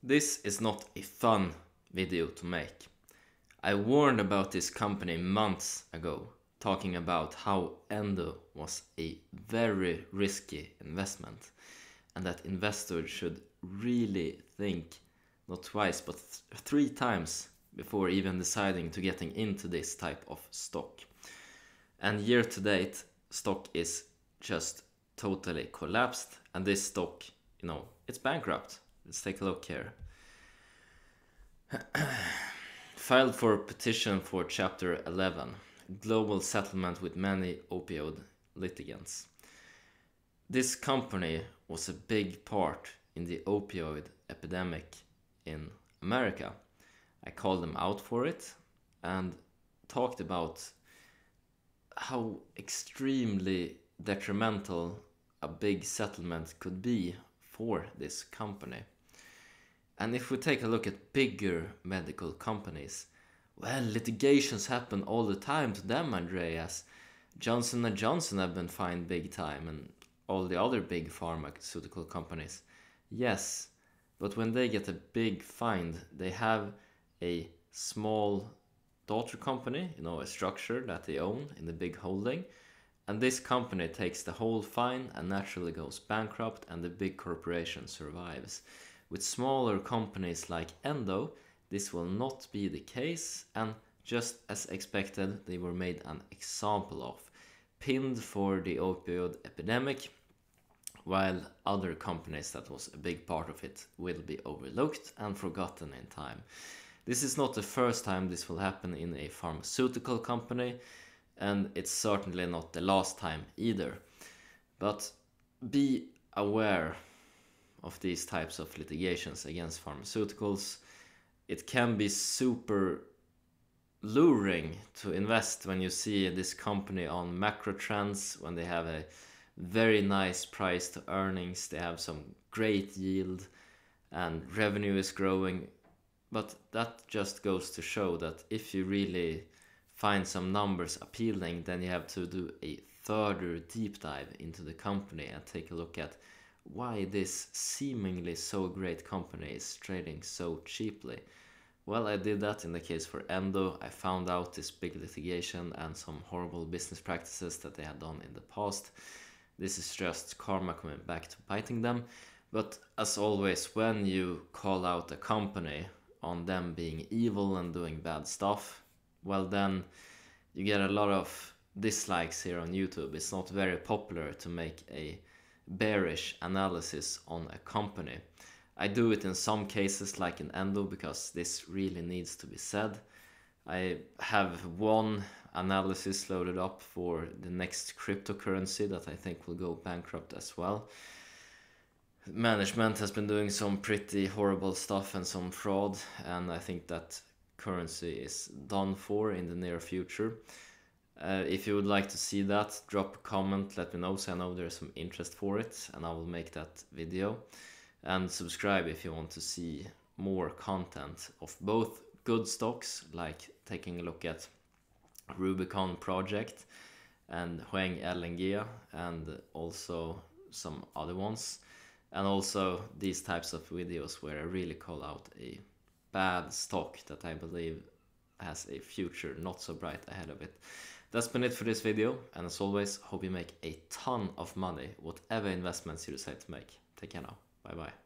This is not a fun video to make. I warned about this company months ago, talking about how Endo was a very risky investment and that investors should really think not twice but three times before even deciding to getting into this type of stock. And year to date, stock is just totally collapsed, and this stock, it's bankrupt. Let's take a look here. Filed for petition for Chapter 11, global settlement with many opioid litigants. This company was a big part in the opioid epidemic in America. I called them out for it and talked about how extremely detrimental a big settlement could be for this company. And if we take a look at bigger medical companies, well, litigations happen all the time to them, Andreas. Johnson & Johnson have been fined big time, and all the other big pharmaceutical companies. Yes, but when they get a big fine, they have a small daughter company, a structure that they own in the big holding, and this company takes the whole fine and naturally goes bankrupt, and the big corporation survives. With smaller companies like Endo, this will not be the case, and just as expected, they were made an example of, pinned for the opioid epidemic, while other companies that was a big part of it will be overlooked and forgotten in time. This is not the first time this will happen in a pharmaceutical company, and it's certainly not the last time either. But be aware of these types of litigations against pharmaceuticals. It can be super luring to invest when you see this company on macro trends, when they have a very nice price to earnings, they have some great yield and revenue is growing. But that just goes to show that if you really find some numbers appealing, then you have to do a further deep dive into the company and take a look at why this seemingly so great company is trading so cheaply. Well, I did that in the case for Endo. I found out this big litigation and some horrible business practices that they had done in the past. This is just karma coming back to biting them. But as always, when you call out a company on them being evil and doing bad stuff, well, then you get a lot of dislikes here on YouTube. It's not very popular to make a bearish analysis on a company. I do it in some cases like in Endo because this really needs to be said. I have one analysis loaded up for the next cryptocurrency that I think will go bankrupt as well. Management has been doing some pretty horrible stuff and some fraud, and I think that currency is done for in the near future. If you would like to see that, drop a comment, let me know, so I know there's some interest for it, and I will make that video. And subscribe if you want to see more content of both good stocks, like taking a look at Rubicon Project and Huang LNG, and also some other ones. And also these types of videos where I really call out a bad stock that I believe has a future not so bright ahead of it. That's been it for this video, and as always, hope you make a ton of money whatever investments you decide to make. Take care now. Bye bye.